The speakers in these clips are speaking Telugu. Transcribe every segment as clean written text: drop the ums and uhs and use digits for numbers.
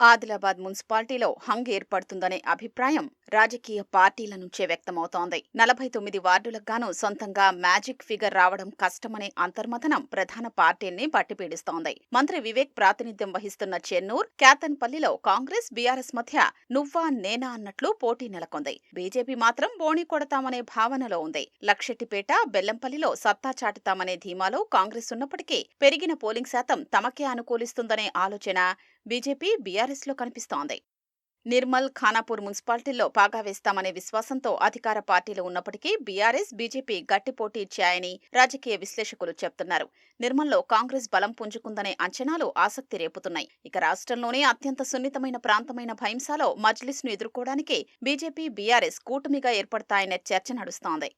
ఆదిలాబాద్ మున్సిపాలిటీలో హంగ్ ఏర్పడుతుందనే అభిప్రాయం రాజకీయ పార్టీల నుంచే వ్యక్తమవుతోంది. 49 వార్డులకు గాను సొంతంగా మ్యాజిక్ ఫిగర్ రావడం కష్టమనే అంతర్మథనం ప్రధాన పార్టీల్ని బట్టిపీడిస్తోంది. మంత్రి వివేక్ ప్రాతినిధ్యం వహిస్తున్న చెన్నూర్, కేతన్పల్లిలో కాంగ్రెస్, బీఆర్ఎస్ మధ్య నువ్వా నేనా అన్నట్లు పోటీ నెలకొంది. బీజేపీ మాత్రం బోణి కొడతామనే భావనలో ఉంది. లక్షెట్టిపేట, బెల్లంపల్లిలో సత్తా చాటుతామనే ధీమాలో కాంగ్రెస్ ఉన్నప్పటికీ పెరిగిన పోలింగ్ శాతం తమకే అనుకూలిస్తుందనే ఆలోచన బీజేపీ, బీఆర్ఎస్లో కనిపిస్తోంది. నిర్మల్, ఖానాపూర్ మున్సిపాలిటీల్లో పాగా వేస్తామనే విశ్వాసంతో అధికార పార్టీలు ఉన్నప్పటికీ బీఆర్ఎస్, బీజేపీ గట్టి పోటీ ఇచ్చాయని రాజకీయ విశ్లేషకులు చెబుతున్నారు. నిర్మల్లో కాంగ్రెస్ బలం పుంజుకుందనే అంచనాలు ఆసక్తి రేపుతున్నాయి. ఇక రాష్ట్రంలోనే అత్యంత సున్నితమైన ప్రాంతమైన భైంసాలో మజ్లిస్ను ఎదుర్కోవడానికి బీజేపీ, బీఆర్ఎస్ కూటమిగా ఏర్పడతాయనే చర్చ నడుస్తోంది.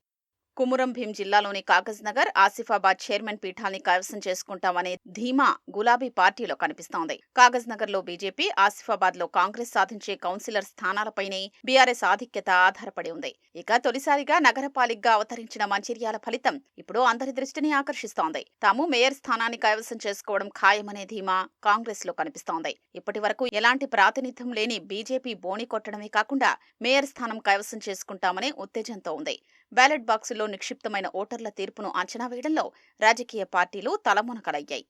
కుమురం భీం జిల్లాలోని కాగజ్నగర్, ఆసిఫాబాద్ చైర్మన్ పీఠాల్ని కైవసం చేసుకుంటామనే ధీమా గులాబీ పార్టీలో కనిపిస్తోంది. కాగజ్నగర్లో బీజేపీ, ఆసిఫాబాద్లో కాంగ్రెస్ సాధించే కౌన్సిలర్ స్థానాలపైనే బీఆర్ఎస్ ఆధిక్యత ఆధారపడి ఉంది. ఇక తొలిసారిగా నగరపాలికగా అవతరించిన మంచిర్యాల ఫలితం ఇప్పుడు అందరి దృష్టిని ఆకర్షిస్తోంది. తాము మేయర్ స్థానాన్ని కైవసం చేసుకోవడం ఖాయమనే ధీమా కాంగ్రెస్లో కనిపిస్తోంది. ఇప్పటి వరకు ఎలాంటి ప్రాతినిధ్యం లేని బీజేపీ బోణి కొట్టడమే కాకుండా మేయర్ స్థానం కైవసం చేసుకుంటామనే ఉత్తేజంతో ఉంది. బ్యాలెట్ బాక్సుల్లో నిక్షిప్తమైన ఓటర్ల తీర్పును అంచనా వేయడంలో రాజకీయ పార్టీలు తలమునకలయ్యాయి.